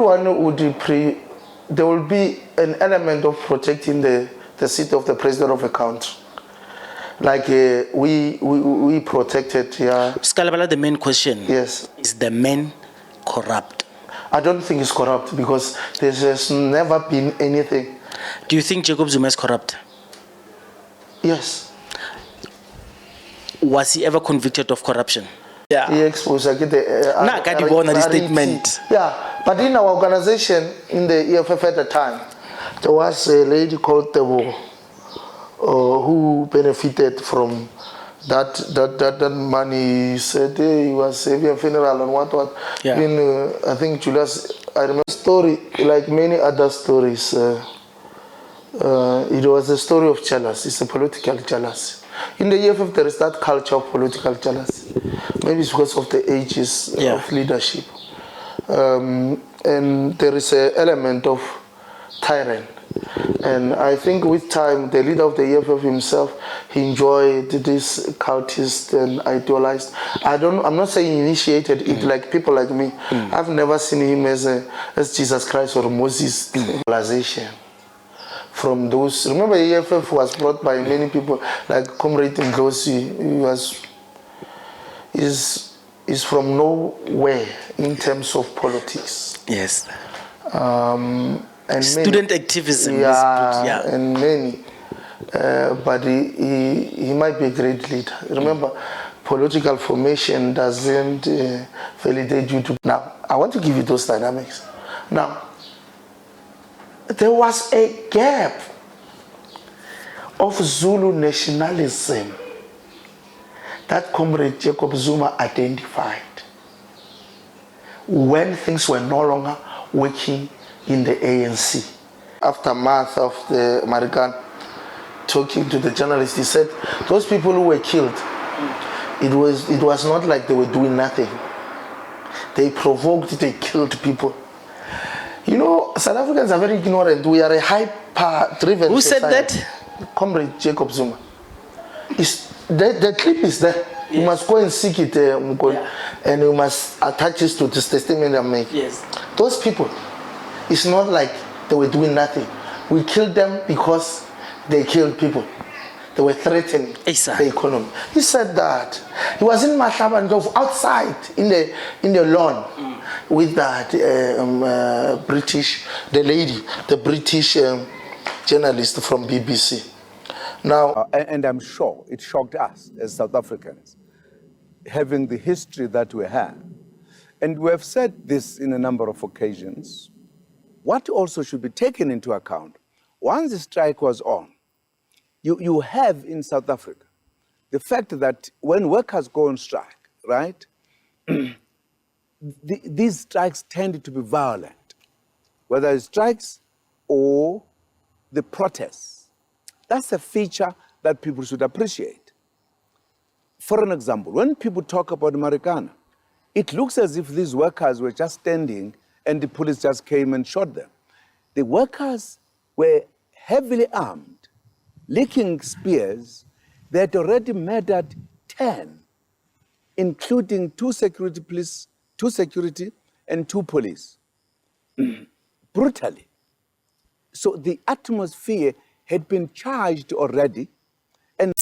One would there will be an element of protecting the seat of the president of a country. Like we protected, yeah. Scalabala, the main question. Yes. Is the man corrupt? I don't think it's corrupt because there has never been anything. Do you think Jacob Zuma is corrupt? Yes. Was he ever convicted of corruption? Yeah. He exposed the statement. Yeah, but in our organization, in the EFF at the time, there was a lady called Tebo who benefited from that money. He said he was saving a funeral and what. Yeah. I think Julius, I remember the story, like many other stories. It was a story of jealousy. It's a political jealousy. In the EFF, there is that culture of political jealousy. Maybe it's because of the ages of leadership. And there is an element of tyrant. And I think with time, the leader of the EFF himself, he enjoyed this cultist and idealized. I'm not saying initiated it like people like me. I've never seen him as Jesus Christ or Moses civilization. From those, remember EFF was brought by many people like Comrade Ndlozi. Is from nowhere in terms of politics. Yes. And student activism. Yeah, and many. But he might be a great leader. Remember, political formation doesn't validate you to. Now, I want to give you those dynamics. Now, there was a gap of Zulu nationalism that Comrade Jacob Zuma identified when things were no longer working in the ANC. Aftermath of the American talking to the journalist, he said, those people who were killed, it was not like they were doing nothing. They provoked, they killed people. You know, South Africans are very ignorant. We are a hyper-driven Who society. said that? Comrade Jacob Zuma. The clip is there. Yes. You must go and seek it, and you must attach it to this testimony I make. Yes. Those people, it's not like they were doing nothing. We killed them because they killed people. They were threatening the economy. He said that. He was in Mahlabandov outside in the lawn with that the British journalist from BBC. Now, and I'm sure it shocked us as South Africans, having the history that we have. And we have said this in a number of occasions. What also should be taken into account, once the strike was on, you have in South Africa the fact that when workers go on strike, right, these strikes tend to be violent, whether it's strikes or the protests. That's a feature that people should appreciate. For an example, when people talk about Marikana, it looks as if these workers were just standing and the police just came and shot them. The workers were heavily armed, licking spears. They had already murdered 10, including 2 security and 2 police, brutally. So the atmosphere had been charged already, and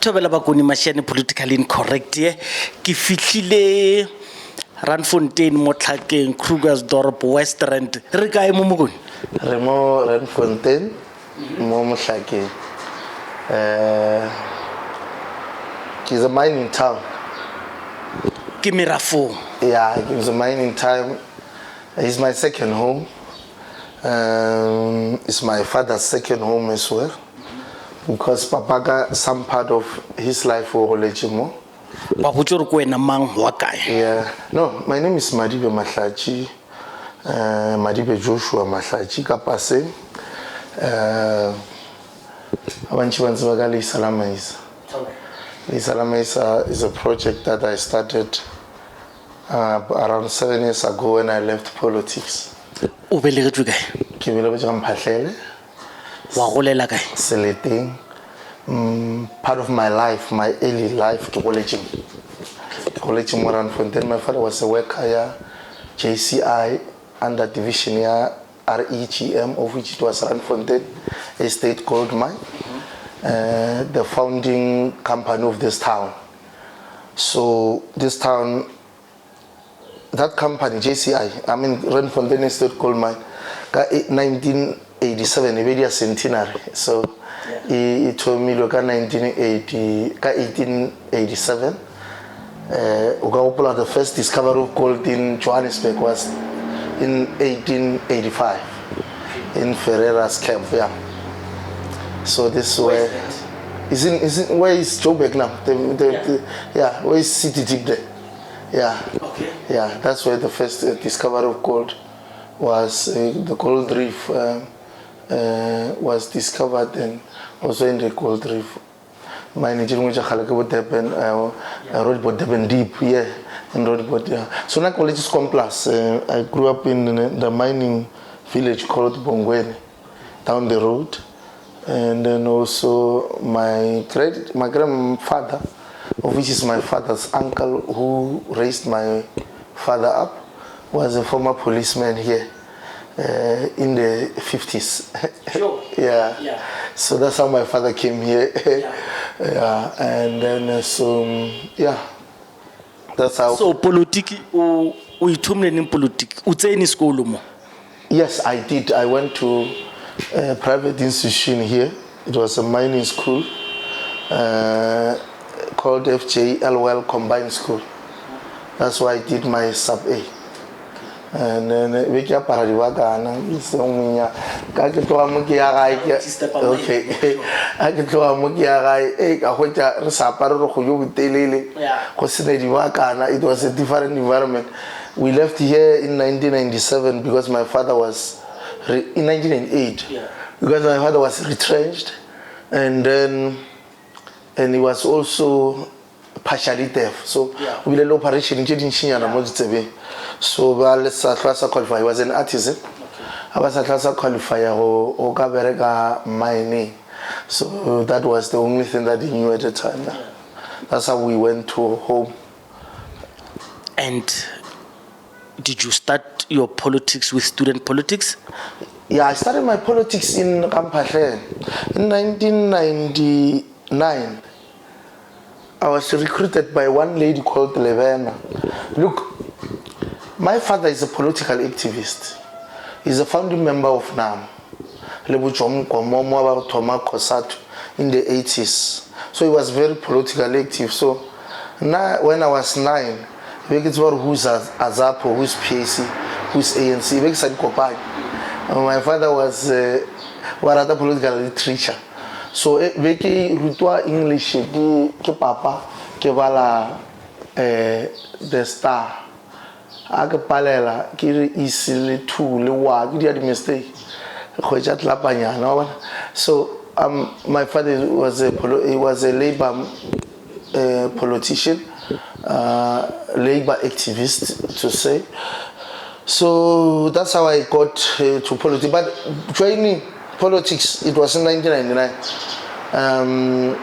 Thobela bakoni mashane politically incorrect ye ke fihlile Randfontein mo Tlhakeng Krugersdorp West Rand re kae mo mokoni re mo Randfontein mo Tlhakeng it's a mining town ke Mirafong yeah it's a mining town. It's my second home. It's my father's second home as well. Because Papa got some part of his life for Olejimo. Ba botse re ko wena mang wa kae? Yeah. No, my name is Madibe Mahlachi. Madibe Joshua Mahlachi Kapase, Abanchibanzibaga Leisa La Maisa. Leisa La Maisa is a project that I started around 7 years ago when I left politics. O belegetswe kae? Ke belegetšwe Mphahlele, Wa golela kae? Seleteng. Part of my life, my early life, ke goletše mo Randfontein. My father was a worker here, JCI, under division here, REGM, of which it was Randfontein, a state gold mine, the founding company of this town. So this town, that company, JCI, I mean Randfontein State Gold Mine, 1987, a centenary. So it told me look at 1887. The first discovery of gold in Johannesburg was in 1885 in Ferreira's camp. Yeah. So this way is in where is Joburg now? Yeah, where is City Deep there? Yeah. Okay. Yeah, that's where the first discovery of gold was. The gold reef was discovered, and also in the gold reef. My Nigerian which I wrote about Durban deep, yeah, and wrote about yeah. So na college is complex. I grew up in the mining village called Bongweni, down the road, and then also my grandfather, of which is my father's uncle, who raised my father up, was a former policeman here in the 50s. Sure. Yeah. Yeah. So that's how my father came here. Yeah. And then yeah, that's how. So politiki o ithumile in politiki. O tsene sekolo mo? Yes, I did. I went to a private institution here. It was a mining school called FJLWL Combined School. That's why I did my sub A. And then we kept Paradiwagana, okay. I get to Amukiagai, a Hoja Saparo, it was a different environment. We left here in 1997 because my father was in 1998 because my father was retrenched, and then he was also partially deaf. So we did operation in Chinyana. So let's qualify. He was an artisan. I was a class qualifier or Gaberega mining. So that was the only thing that he knew at the time. That's how we went to home. And did you start your politics with student politics? Yeah, I started my politics in Kampashen. In 1999, I was recruited by one lady called Levena. Look, my father is a political activist. He's a founding member of NAM in the 80s. So he was very politically active. So now, when I was 9, who's Azapo, who's PAC, who's ANC, my father was a political literature. So Veki Rutwa English ke papa ke bala the Star. Ake palela ke re isile 2 le wa ke di mistake. Khoja tlapanyana. So my father was a labor politician, labor activist to say. So that's how I got to politics. But joining politics, it was in 1999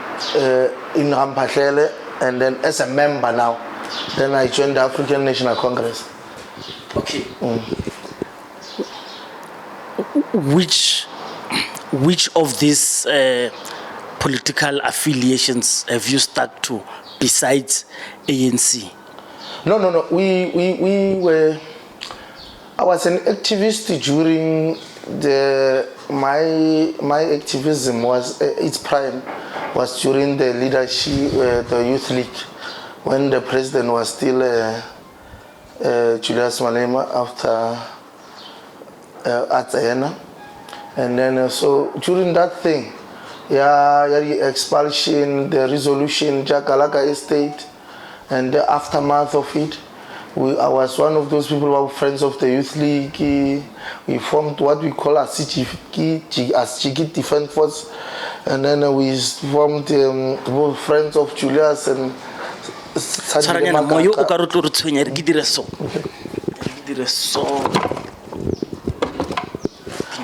in Rampatele, and then as a member now, then I joined the African National Congress. Okay. Which of these political affiliations have you stuck to besides ANC? No. We were. I was an activist during my activism was its prime was during the leadership, the Youth League, when the president was still Julius Malema after Atayana. And then so during that thing, the expulsion, the resolution, Jakalaka Estate, and the aftermath of it, I was one of those people who were friends of the Youth League. We formed what we call as Chiki Defense Force. And then we formed friends of Julius and Tshwaranyana moyo o ka re tlo re tshwenya re ke dire so. Ke dire so.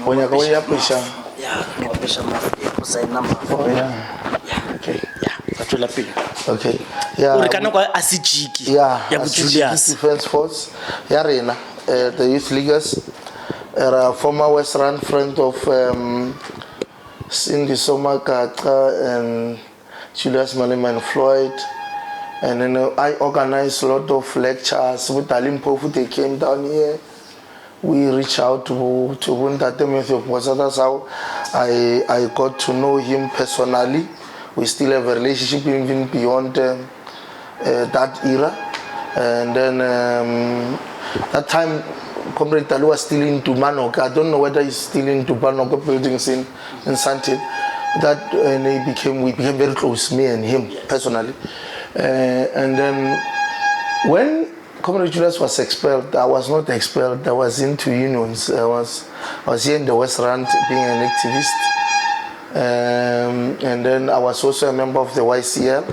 When you ya pressure. Yeah, no pressure ma go sign number. Oh yeah. Okay. Yeah, ka tswela pele. Okay. Yeah. O re kana kwa asijiki. Yeah. Ya Julius Defense Force. Ya rena the Youth Leaguers. A former West Rand friend of Cindy Somakata and Julius Malema and Floyd. And then I organized a lot of lectures with Alim Pofu. They came down here. We reached out to Wundate Matthew Posa. That's how I got to know him personally. We still have a relationship even beyond that era. And then that time, Comrade Talu was still in Tumanok. I don't know whether he's still in Tumanok buildings in Santin. That we became very close, me and him personally. And then when Comrade Julius was expelled, I was not expelled. I was into unions. I was here in the West Rand being an activist. And then I was also a member of the YCL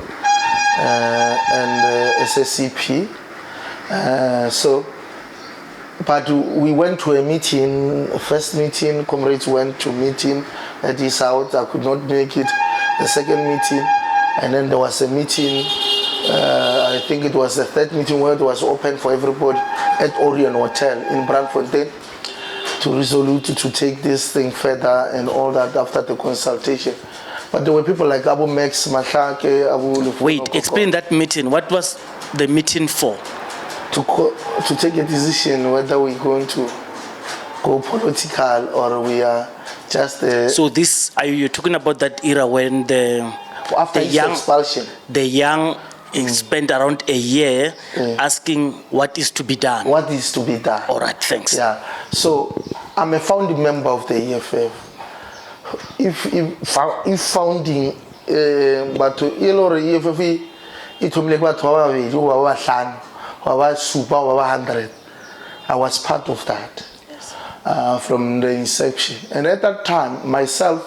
and SSCP. But we went to a meeting, first meeting, comrades went to meeting at his house. I could not make it. The second meeting, and then there was a meeting, I think it was the third meeting where it was open for everybody at Orion Hotel in Brandfontein to resolve to take this thing further and all that after the consultation. But there were people like Abu Max, Matlake, Abu... Wait, explain that meeting. What was the meeting for? To take a decision whether we're going to go political or we are just... So this, are you talking about that era when after the young expulsion? The young spent around a year asking what is to be done. What is to be done. All right, thanks. Yeah, so I'm a founding member of the EFF. If founding, but EFF, it will make what 100. I was part of that from the inception. And at that time, myself,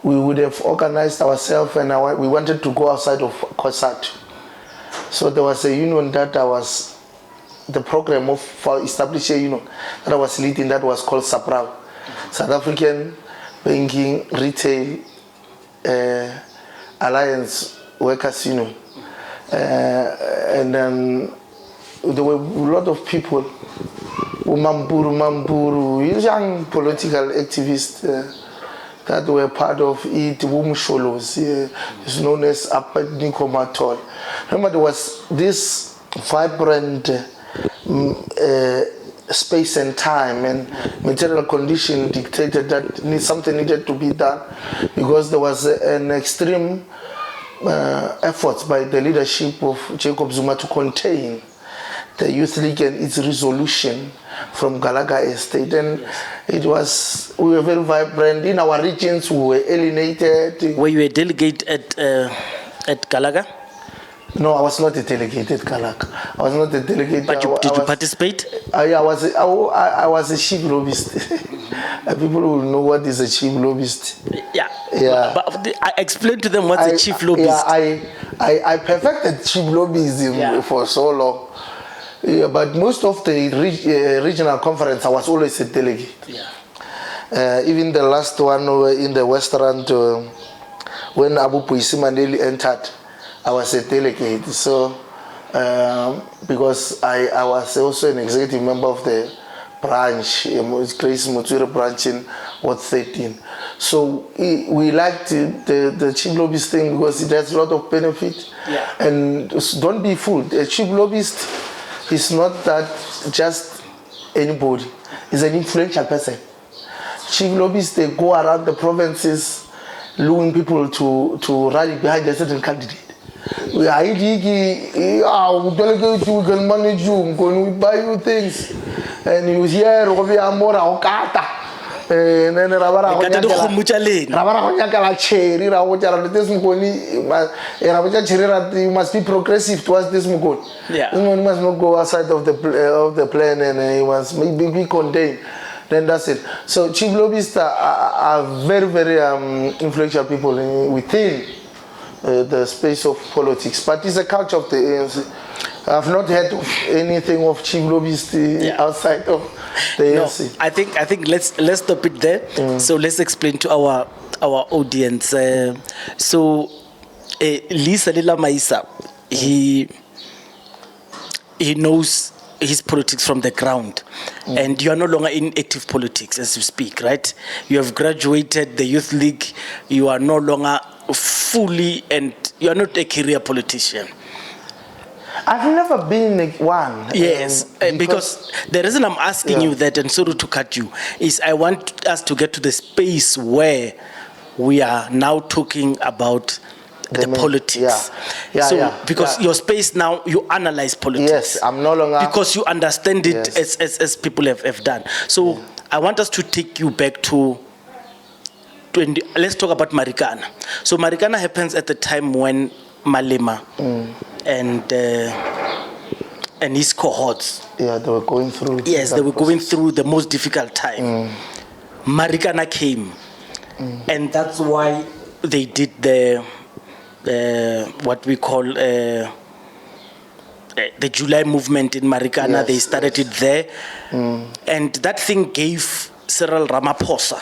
we would have organized ourselves and we wanted to go outside of COSAT. So there was a union that the program for establishing a union that I was leading that was called SAPRAO, South African Banking Retail Alliance Workers Union. And then there were a lot of people, Mamburu, young political activists that were part of it, Wumsholos, it's known as Apadniko Matol. Remember, there was this vibrant space and time and material condition dictated that something needed to be done because there was an extreme efforts by the leadership of Jacob Zuma to contain the Youth League and its resolution from Galaga Estate. And we were very vibrant. In our regions, we were alienated. Were you a delegate at Galaga? No, I was not a delegate at Galaga. I was not a delegate. But did you participate? I was a chief lobbyist. People will know what is a chief lobbyist. Yeah. But I explained to them what's a chief lobbyist. I perfected chief lobbyism for so long. Yeah, but most of the regional conference, I was always a delegate. Even the last one in the West Rand, when Abu Puisi Mandeli entered, I was a delegate. So, because I was also an executive member of the branch, Grace Mutsuri branch in Ward 13. So we liked the chief lobbyist thing because it has a lot of benefit. And don't be fooled. A chief lobbyist is not that just anybody. He's an influential person. Chief lobbyists, they go around the provinces luring people to rally behind a certain candidate. We can manage you, we buy you things. And you hear, And then Le kata di kgomo tša lena. cherry, you must be progressive towards this Mukoni. Yeah. This one must not go outside of the plan, and he must be contained. Then that's it. So chief lobbyists are very, very influential people within the space of politics. But it's a culture of the ANC. I've not heard of anything of chief lobbyists outside of the ANC. I think let's stop it there. So let's explain to our audience. So Leisa La Maisa, he knows his politics from the ground, and you are no longer in active politics as you speak, right? You have graduated the youth league. You are no longer fully, and you are not a career politician. I've never been one. Yes, because the reason I'm asking you that, and sorry to cut you, is I want us to get to the space where we are now talking about the politics. Because your space now, you analyze politics. Yes, I'm no longer... Because you understand it as people have done. So I want us to take you back to... let's talk about Marikana. So Marikana happens at the time when Malema and his cohorts. Yeah, they were going through. Yes, they were going through the most difficult time. Marikana came, and that's why they did the what we call the July movement in Marikana. They started it there, and that thing gave Cyril Ramaphosa.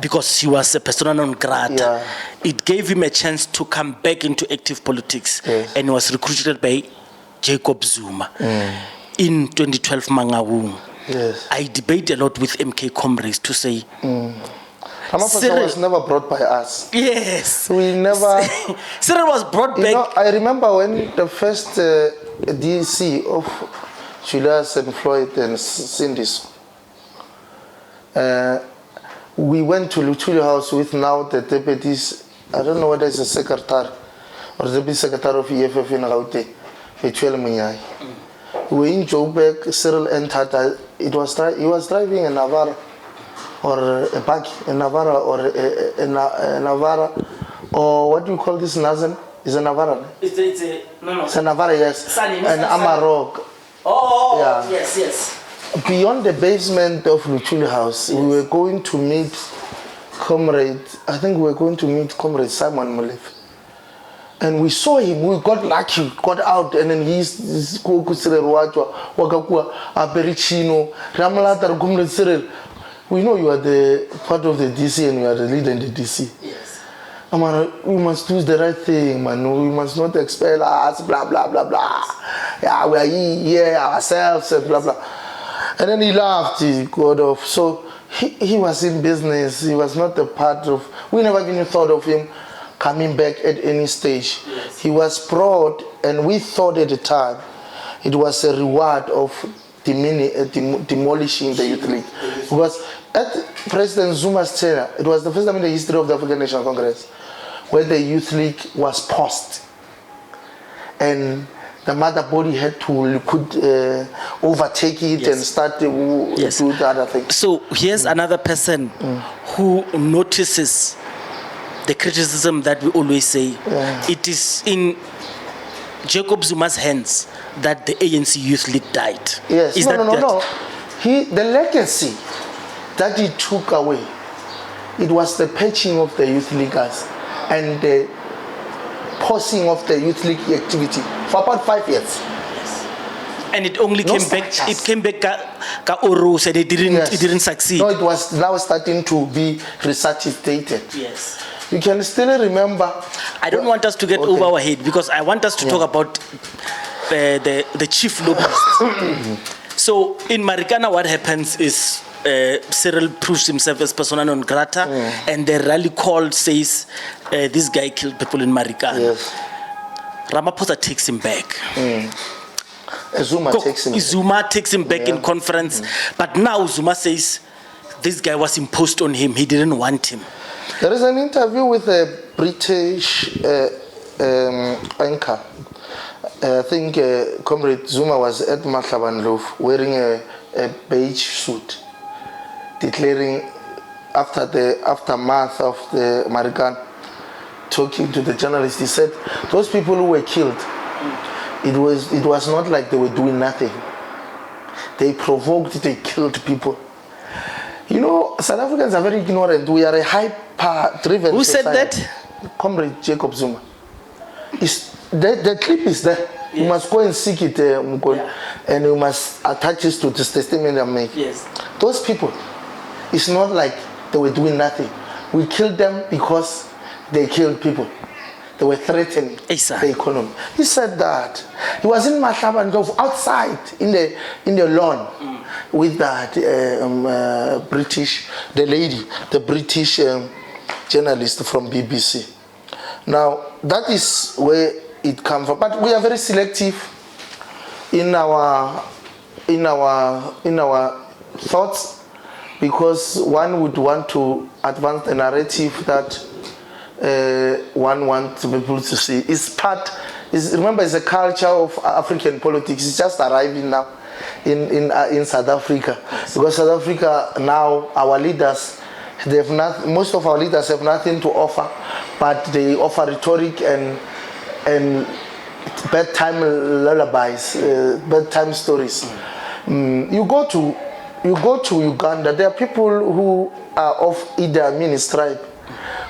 Because he was a persona non grata, it gave him a chance to come back into active politics, and he was recruited by Jacob Zuma in 2012 Mangaung. I debate a lot with MK comrades to say Ramaphosa was never brought by us. Yes, we never. Cyril was brought back. Know, I remember when the first DC of Julius and Floyd and Cindy's. We went to Luchuli House with now the deputies, I don't know whether it's a secretary or the deputy secretary of EFF in Gauteng, Fetuel Munyai. We were in Joburg, Cyril entered, he was driving a Navara or a buggy, a Navara or a Navara, or what do you call this Nazen? Is a Navara? It's a Navara, yes. And Amarok. Yes. Beyond the basement of Luchuli House, we were going to meet Comrade Simon Molefe. And we saw him, we got lucky, got out, and then he's we know you are the part of the DC and you are the leader in the DC. Yes. We must do the right thing, man. We must not expel us, blah, blah, blah, blah. Yeah, we are here ourselves, and blah, blah. And then he laughed, he got off. So he was in business. He was not a part of... We never even thought of him coming back at any stage. Yes. He was brought, and we thought at the time it was a reward of demolishing the youth league. Because at President Zuma's tenure, it was the first time in the history of the African National Congress where the youth league was paused. And the mother body had to overtake it and start to do the other thing. So here's another person who notices the criticism that we always say. It is in Jacob Zuma's hands that the ANC Youth League died. Yes. No. The legacy that he took away, it was the patching of the youth leaguers and the pausing of the youth league activity for about 5 years. Yes. And it only came back. It came back ka Orus, and it didn't succeed. No, it was now starting to be resuscitated. Yes. You can still remember. I don't want us to get over our head because I want us to talk about the chief lobbyist. So in Marikana, what happens is Cyril proves himself as persona non grata, and the rally call says this guy killed people in Marikana. Yes. Ramaphosa takes him back. Zuma takes him back in conference, but now Zuma says this guy was imposed on him. He didn't want him. There is an interview with a British anchor. I think Comrade Zuma was at Mahlabanloof wearing a beige suit. declaring after the aftermath of the American, talking to the journalist, he said those people who were killed, it was not like they were doing nothing. They provoked, they killed people. You know, South Africans are very ignorant. We are a hyper-driven Who society. said that? Comrade Jacob Zuma. The clip is there. Yes. You must go and seek it, and you must attach it to this testimony I'm making. Yes. Those people, it's not like they were doing nothing. We killed them because they killed people. They were threatening the economy. He said that. He was in Mahlabandlovu outside in the lawn with that the British journalist from BBC. Now that is where it comes from. But we are very selective in our thoughts, because one would want to advance the narrative that one wants people to see. Remember, it's a culture of African politics. It's just arriving now in South Africa. Yes. Because South Africa now, our leaders, most of our leaders have nothing to offer, but they offer rhetoric and bedtime lullabies, bedtime stories. You go to Uganda, there are people who are of Idi Amin's tribe,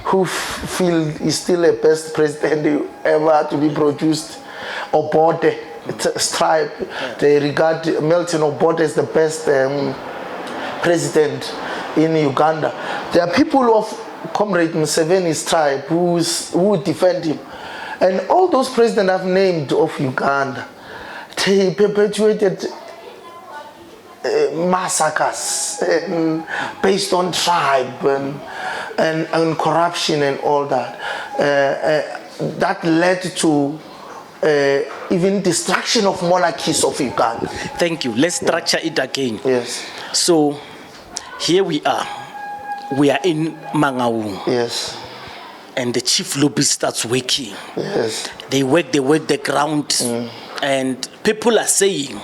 who feel he's still the best president ever to be produced. Obote tribe, they regard Milton Obote as the best president in Uganda. There are people of Comrade Museveni's tribe who defend him. And all those presidents I've named of Uganda, they perpetuated massacres based on tribe and corruption and all that. That led to even destruction of monarchies of Uganda. Thank you. Let's structure it again. Yes. So here we are. We are in Mangaung. Yes. And the chief lobbyist starts working. Yes. They work the ground. And people are saying,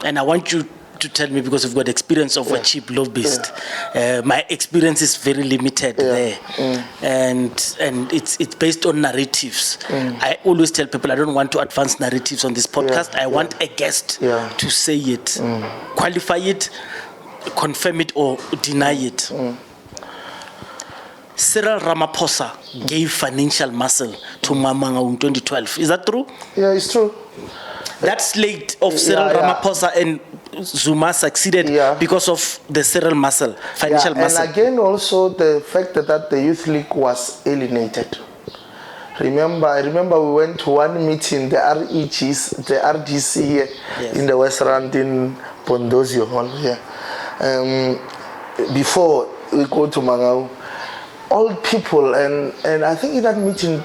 and I want you to tell me, because you've got experience of a chief lobbyist. My experience is very limited there. And it's based on narratives. I always tell people I don't want to advance narratives on this podcast. I want a guest to say it, qualify it, confirm it, or deny it. Cyril Ramaphosa gave financial muscle to Mangaung in 2012. Is that true? Yeah, it's true. That slate of Cyril Ramaphosa and Zuma succeeded because of the Cyril muscle, financial muscle. And again, also the fact that the Youth League was alienated. I remember we went to one meeting, the RDC here in the West Rand in Pondozio Hall here. Before we go to Mangaung, all people, and I think in that meeting,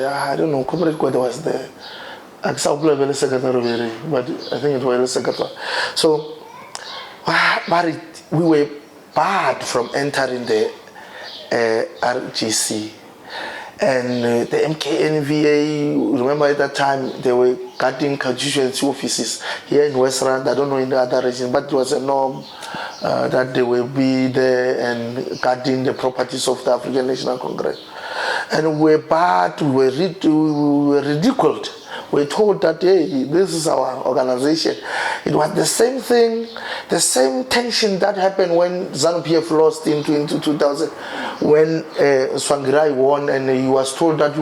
I don't know, Comrade Kwede was there. But I think it was the secretary. So, but we were barred from entering the RGC. And the MKNVA, remember at that time, they were guarding constituency offices here in West Rand. I don't know in the other region, but it was a norm that they will be there and guarding the properties of the African National Congress. And we were barred, we were ridiculed. We told that, hey, this is our organization. It was the same thing, the same tension that happened when ZANU-PF lost in 2000, when Swangirai won, and he was told that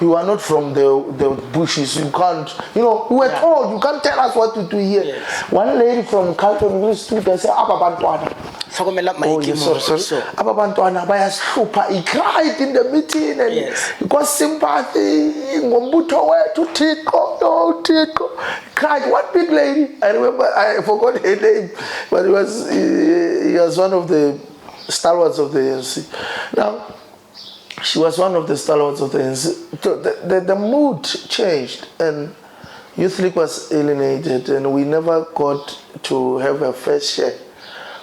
you are not from the bushes, you can't, we were told, you can't tell us what to do here. Yes. One lady from Carlton stood and said, Ababantwana. Oh, yes, sorry. Ababantwana bayashlupha. He cried in the meeting and he got sympathy. Ngombuto wetu Tiko. He cried. One big lady. I remember, I forgot her name, but he was one of the stalwarts of the ANC. Now, she was one of the stalwarts of the ANC. The mood changed and Youth League was alienated, and we never got to have a fair share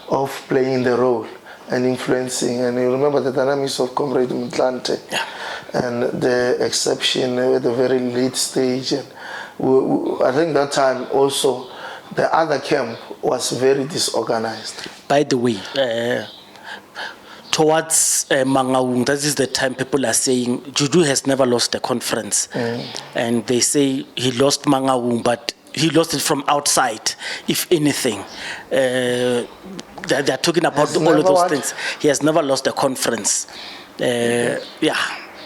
of playing the role and influencing. And you remember the dynamics of Comrade Mtlante and the exception at the very late stage. And I think that time also the other camp was very disorganized. By the way, towards Mangaung, that is the time people are saying Juju has never lost a conference. And they say he lost Mangaung, but he lost it from outside, if anything. They're talking about all of those things. He has never lost a conference. Yeah,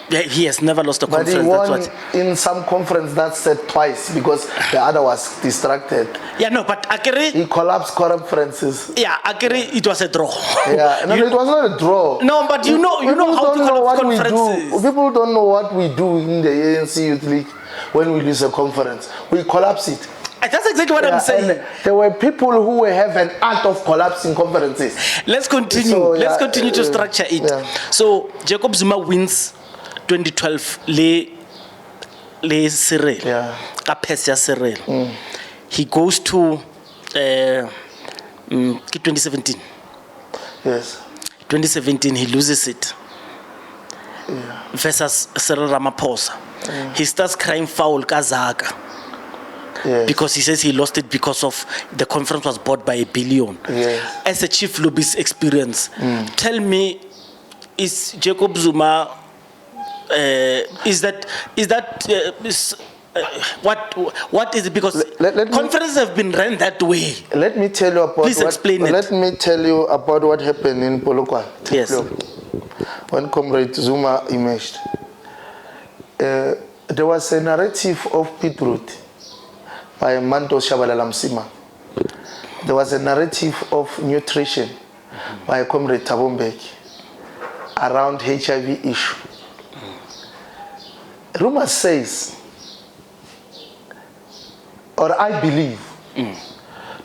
he has never lost a conference. But he won in some conference that said twice because the other was distracted. Yeah, no, but Akere... He collapsed conferences. Yeah, Akere, it was a draw. Yeah, no, it was not a draw. No, but you know how to collapse conferences. People don't know what we do in the ANC Youth League when we lose a conference. We collapse it. That's exactly what I'm saying. And there were people who have an art of collapsing conferences. Let's continue. So, Let's continue to structure it. Yeah. So Jacob Zuma wins 2012 le Cyril. Yeah. Kapes Cyril. He goes to 2017. Yes. 2017 he loses it. Versus Cyril Ramaphosa. He starts crying foul Kazaka. Yes. Because he says he lost it because of the conference was bought by $1 billion. Yes. As a chief lobbyist experience, tell me, is Jacob Zuma, what is it? Because conferences have been run that way. Let me tell you about Please explain it. Let me tell you about what happened in Polokwane. Yes. When Comrade Zuma emerged. There was a narrative of Beetroot by Manto Shabalala Msima. There was a narrative of nutrition by Comrade Tabombeki around HIV issue. Rumor says, or I believe,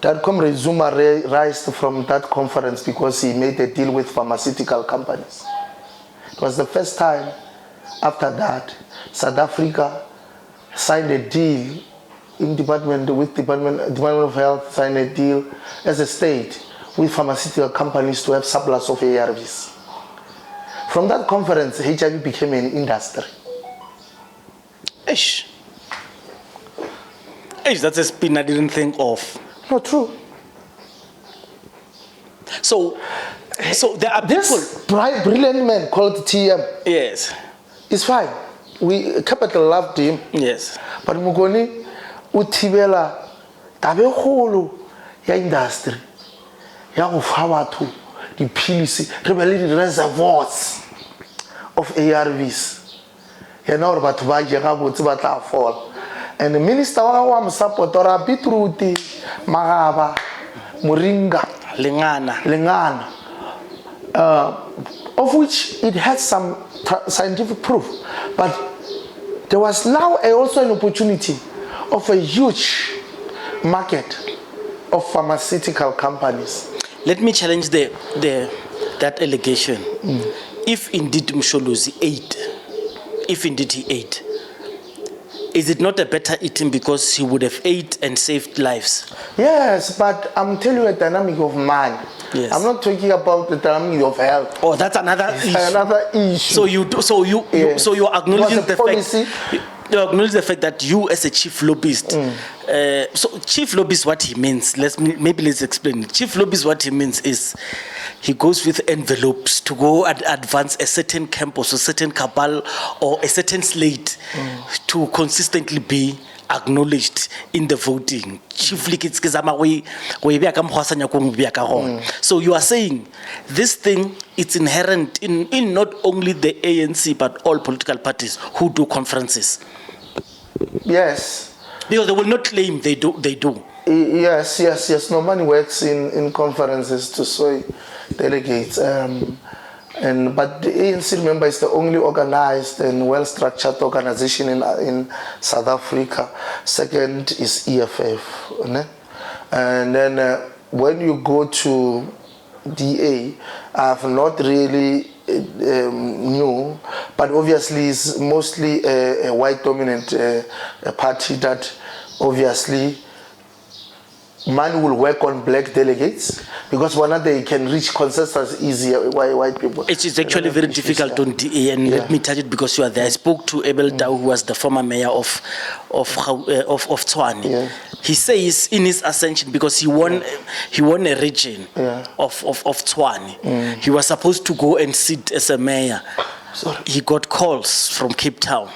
that Comrade Zuma rised from that conference because he made a deal with pharmaceutical companies. It was the first time after that South Africa signed a deal in Department of Health, signed a deal as a state with pharmaceutical companies to have surplus of ARVs. From that conference, HIV became an industry. Ish, that's a spin I didn't think of. Not true. So there are this brilliant man called TM. Yes. It's fine. Capital loved him. Yes. But Mugoni uthibela tabe kholo ya industry ya go fa batho dipilisi re be le di reservoirs of ARVs ya na gore batho ba je ga botse ba tla fola. And the minister wa mo supportora Beetroot Magaba Moringa Lengana of which it has some scientific proof, but there was now also an opportunity of a huge market of pharmaceutical companies. Let me challenge that allegation. If indeed Msholozi ate, if indeed he ate, is it not a better eating because he would have ate and saved lives? Yes, but I'm telling you a dynamic of man. Yes. I'm not talking about the dynamic of health. Oh, that's another issue. Another issue. So you're acknowledging the policy. fact. You acknowledge the fact that you, as a chief lobbyist, so chief lobbyist, what he means. Let's explain. Chief lobbyist, what he means is he goes with envelopes to go advance a certain campus, a certain cabal, or a certain slate to consistently be acknowledged in the voting. So you are saying this thing, it's inherent in not only the ANC but all political parties who do conferences. Yes. Because they will not claim they do. Yes. No money works in conferences to sway delegates. But the ANC, remember, is the only organized and well-structured organization in South Africa. Second is EFF. And then when you go to DA, I've not really knew, but obviously it's mostly a white dominant party that obviously money will work on black delegates because one of they can reach consensus easier white people. It's actually very difficult on DA, and let me touch it because you are there. I spoke to Abel Tau, who was the former mayor of Tshwane. Yeah. He says in his ascension, because he won a region of Tshwane, he was supposed to go and sit as a mayor. He got calls from Cape Town.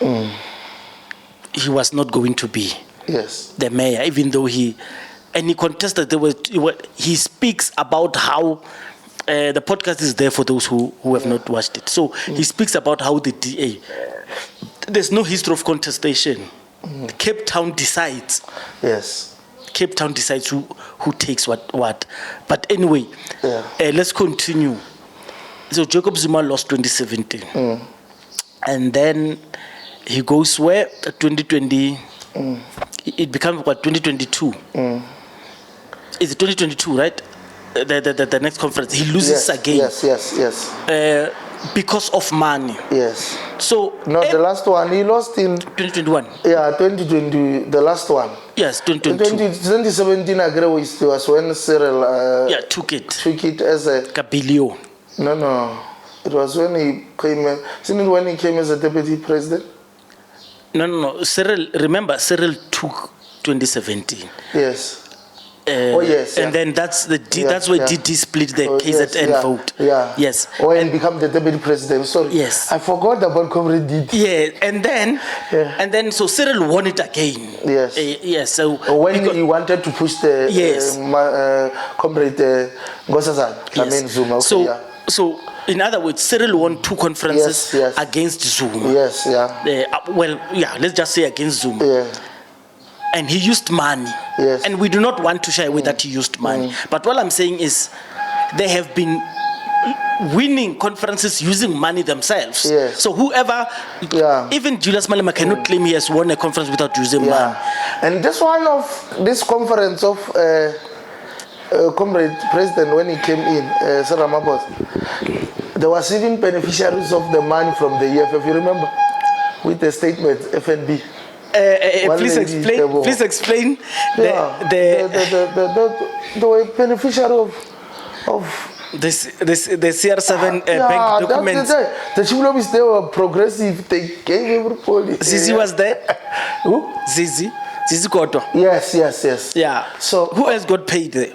He was not going to be the mayor, even though he contested. He speaks about how the podcast is there for those who have not watched it. So he speaks about how the DA, there's no history of contestation. Cape Town decides. Yes. Cape Town decides who takes what. But anyway, let's continue. So Jacob Zuma lost 2017. And then he goes where? 2020. It becomes what, 2022? Is it 2022, right? The next conference. He loses again. Yes. Because of money. Yes. So no, the last one he lost in 2021. Yeah, 2020. The last one. Yes, 2022. 2017 I agree with you, was when Cyril took it as a Kabilio. No. It was when he came. Isn't it when he came as a deputy president? No. Cyril, remember, Cyril took 2017. Yes. Yes. And then that's where DD split the KZN vote. Yeah. Yes. And become the deputy president. Sorry. Yes. I forgot about Comrade DD. Yeah. And then so Cyril won it again. Yes. Yes. So when he wanted to push the Comrade Nkosazana, Zuma. Okay, so in other words, Cyril won 2 conferences against Zuma. Yes. Let's just say against Zuma. Yeah. And he used money. Yes. And we do not want to shy away that he used money. But what I'm saying is they have been winning conferences using money themselves. Yes. So whoever, even Julius Malema cannot claim he has won a conference without using money. And this one of this conference of Comrade President, when he came in, Cyril Ramaphosa, there was even beneficiaries of the money from the EFF, you remember? With the statement, FNB. Please explain. They were beneficiary of the CR7 bank documents. The chief lobbies, they were progressive. They gave everybody. Zizi was there. Who? Zizi Koto. Yes. Yeah. So who else got paid there?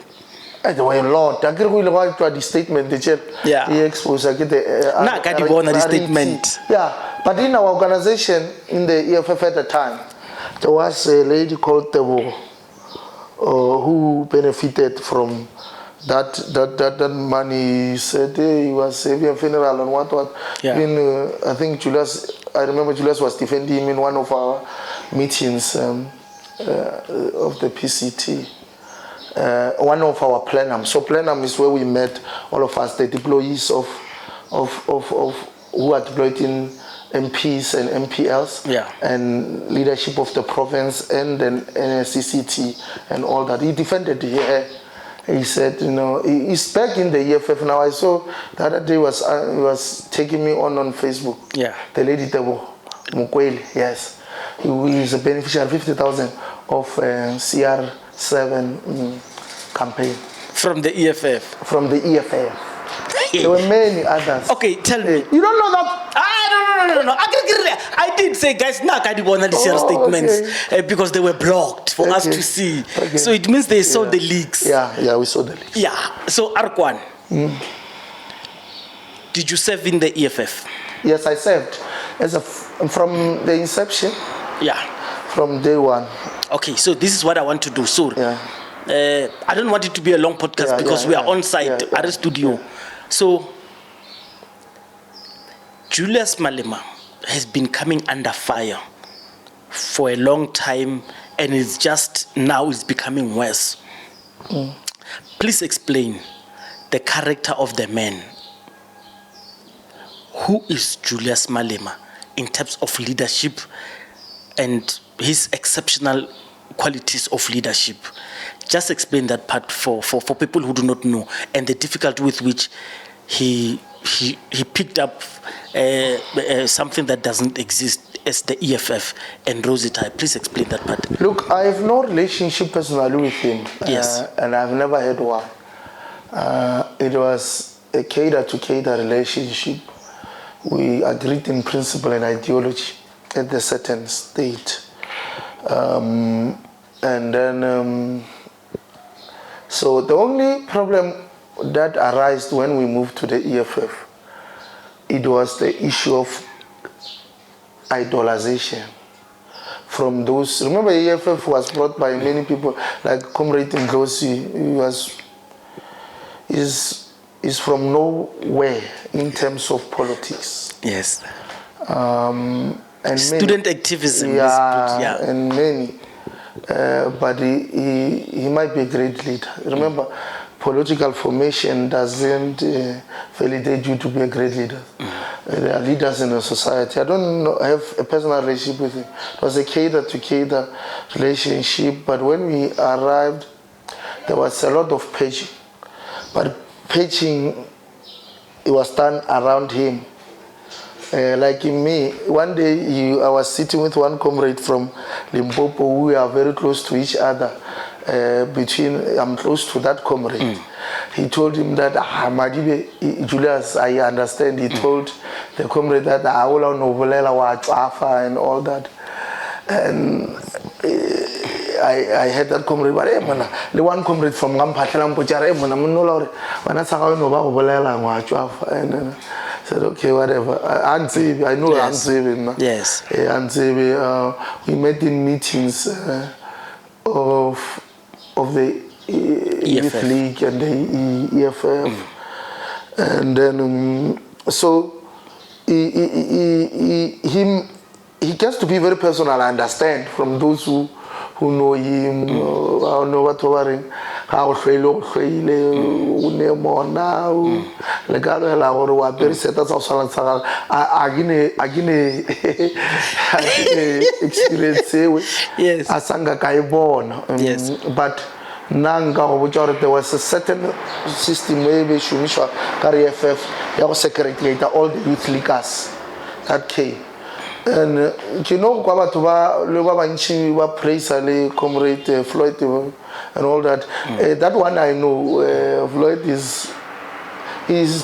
There were a lot. I agree with the statement. He exposed the statement. Yeah, but in our organization, in the EFF at the time, there was a lady called Tebo who benefited from that money. He said he was having a funeral and what. Yeah. I think I remember Julius was defending him in one of our meetings of the PCT. One of our plenum. So plenum is where we met, all of us, the deployees of who are deployed in MPs and MPLs, and leadership of the province and then NSCCT and all that. He defended here. He said, he's back in the EFF now. I saw the other day he was taking me on Facebook. Yeah. The lady Tebo Mukweli, yes. He is a beneficiary, 50,000 of CR7 campaign. From the EFF? From the EFF. There were many others. Okay, tell me. You don't know that? No. I did say, guys, I didn't want to share statements because they were blocked for us to see. Okay. So it means they saw the leaks. Yeah, we saw the leaks. Yeah. So Arkwan, did you serve in the EFF? Yes, I served from the inception. Yeah. From day one. Okay, so this is what I want to do. So I don't want it to be a long podcast because we are on site at the studio. So Julius Malema has been coming under fire for a long time, and it's just now it's becoming worse. Please explain the character of the man. Who is Julius Malema in terms of leadership and his exceptional qualities of leadership? Just explain that part for people who do not know, and the difficulty with which he picked up something that doesn't exist as the EFF and Rosie Tai? Please explain that part. Look, I have no relationship personally with him. Yes. And I've never had one. It was a cater-to-cater relationship. We agreed in principle and ideology at a certain state. And then, so the only problem that arose when we moved to the EFF, it was the issue of idolization. From those, remember EFF was brought by many people, like Comrade Ngozi, is from nowhere in terms of politics. Yes. And student many, activism. yeah, and many. But he might be a great leader. Remember, political formation doesn't validate you to be a great leader. There are leaders in the society. I don't have a personal relationship with him. It was a cater-to-cater relationship, but when we arrived, there was a lot of patching. But patching, it was done around him. Like in me, one day I was sitting with one comrade from Limpopo. We are very close to each other. I'm close to that comrade. He told him that, Madibe, Julius, I understand. He told the comrade that I will and all that. And I had that comrade, but the one comrade from Gampatlam and said, okay, whatever. I know Yes. Anzibi. Yes. Anzibi, we met in meetings of the Youth EFF. League and the EFF. And then, so he gets to be very personal, I understand, from those who know him, I don't know what worrying. How Yes. Yes. But there was a certain system where we should EFF, there was secretariat, all the youth leaguers that came. And you know, praise Comrade Floyd and all that. That one I know, Floyd is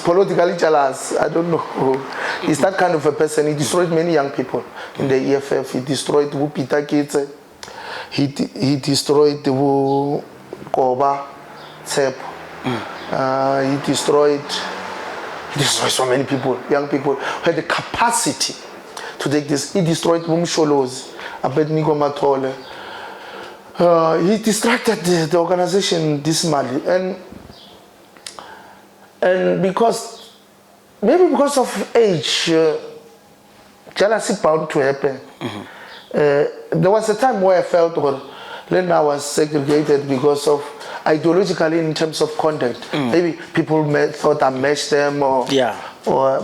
politically jealous. I don't know. He's that kind of a person. He destroyed many young people in the EFF. He destroyed Peter Gates. He destroyed Koba Tsep. He destroyed so many people, young people who had the capacity to take this. He destroyed Mumsholos, Abednego Matole. He distracted the organization dismally, and maybe because of age, jealousy bound to happen. There was a time where I felt Lena was segregated because of ideologically in terms of content. Maybe people thought I matched them, or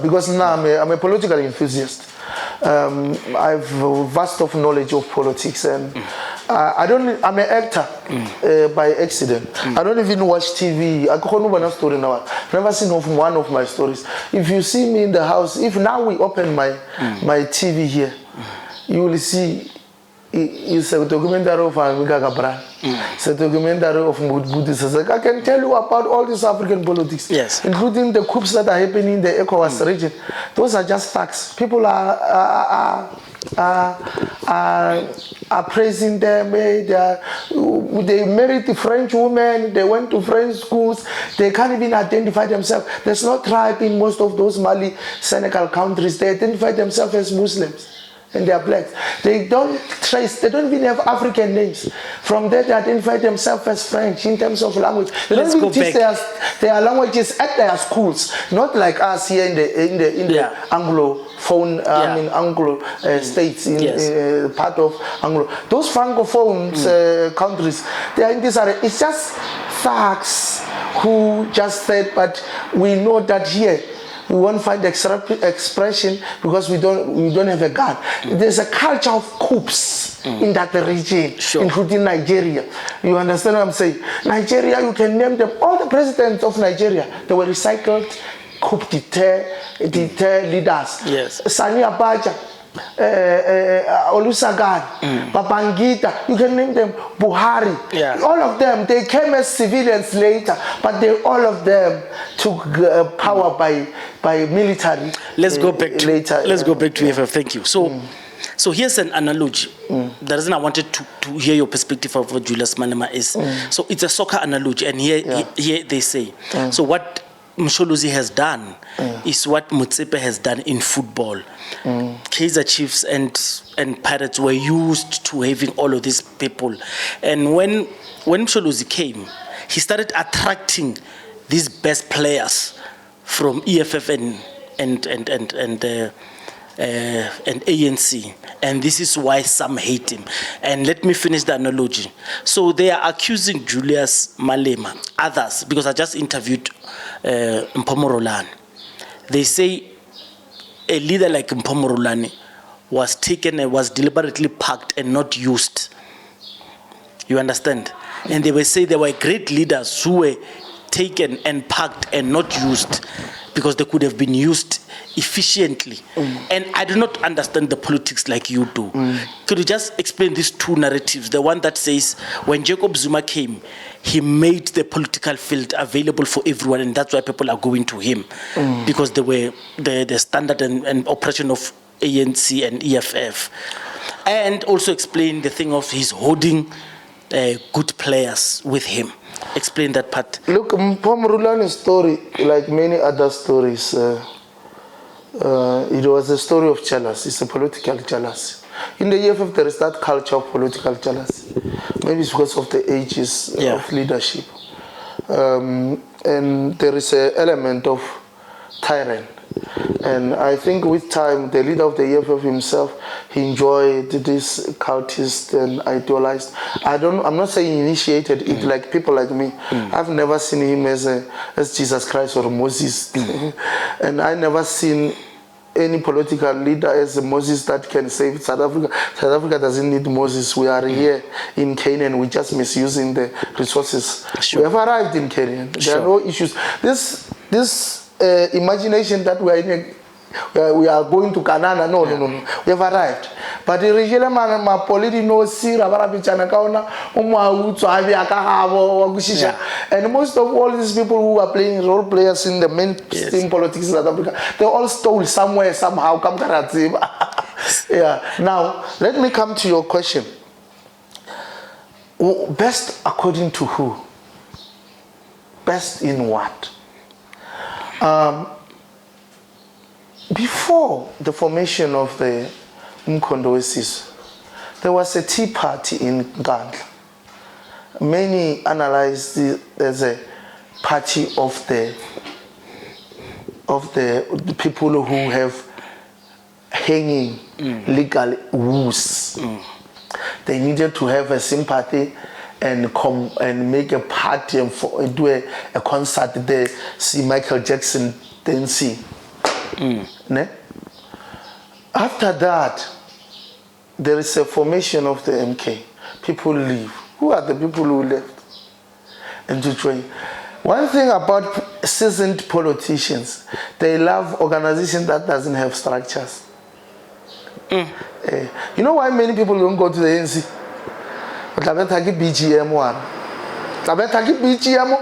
because now I'm a political enthusiast. I have a vast of knowledge of politics, and I'm an actor by accident. I don't even watch TV. I can't story now. Never seen one of my stories. If you see me in the house, if now we open my TV here, you will see it's a documentary of Amiga Gabra. It's a documentary of Buddhists. I can tell you about all this African politics, yes, including the coups that are happening in the ECOWAS region. Those are just facts. People are praising them. They married the French women. They went to French schools. They can't even identify themselves. There's no tribe in most of those Mali, Senegal countries. They identify themselves as Muslims. And they are blacks. They don't even have African names. From there, they identify themselves as French in terms of language. They don't even teach their languages at their schools. Not like us here in the Anglophone, Anglo states, in part of Anglo. Those Francophone countries, they are in this area. It's just facts who just said, but we know that here, we won't find expression because we don't have a gun. There's a culture of coups in that region, including Nigeria. You understand what I'm saying? Nigeria, you can name them. All the presidents of Nigeria, they were recycled coup d'etat leaders. Yes. Sani Abacha, Olusegun, Babangida, you can name them, Buhari. Yeah. All of them, they came as civilians later, but all of them took power by military. Let's go back to later. Let's go back to EFF. Thank you. So here's an analogy. The reason I wanted to hear your perspective of what Julius Malema is. So it's a soccer analogy, and here they say. So what Msholozi has done is what Motsepe has done in football. Kaizer Chiefs and Pirates were used to having all of these people, and when Msholozi came, he started attracting these best players from EFF and ANC, and this is why some hate him. And let me finish the analogy. So they are accusing Julius Malema, others, because I just interviewed Mpomorolane. They say a leader like Mpomorolane was taken and was deliberately parked and not used. You understand? And they will say there were great leaders who were taken and parked and not used because they could have been used efficiently. And I do not understand the politics like you do. Could you just explain these two narratives? The one that says when Jacob Zuma came, he made the political field available for everyone, and that's why people are going to him, because they were the standard and operation of ANC and EFF. And also explain the thing of his holding good players with him. Explain that part. Look, Mpomorolane's story, like many other stories, it was a story of jealousy. It's a political jealousy. In the EFF, there is that culture of political jealousy. Maybe it's because of the ages of leadership. And there is an element of tyrant. And I think with time, the leader of the EFF himself, he enjoyed this cultist and idealized. I'm not saying he initiated it like people like me. I've never seen him as Jesus Christ or Moses. And I never seen any political leader as a Moses that can save South Africa. South Africa doesn't need Moses. We are here in Canaan. We're just misusing the resources. Sure. We have arrived in Canaan. There are no issues. This imagination that we are going to Canaan, no. We have arrived. But the regional ma politi no sira barabichana kaona umautu abi and most of all these people who are playing role players in the mainstream politics in South Africa, they all stole somewhere somehow. Yeah. Now let me come to your question. Best according to who? Best in what? Before the formation of the Mkondo Wesizwe, there was a tea party in Ghana. Many analyzed it as a party of the people who have hanging legal woos. They needed to have a sympathy and come and make a party and do a concert there, see Michael Jackson, then see. Ne? After that, there is a formation of the MK. People leave. Who are the people who left? And to join. One thing about seasoned politicians, they love organizations that doesn't have structures. You know why many people don't go to the ANC? BGM.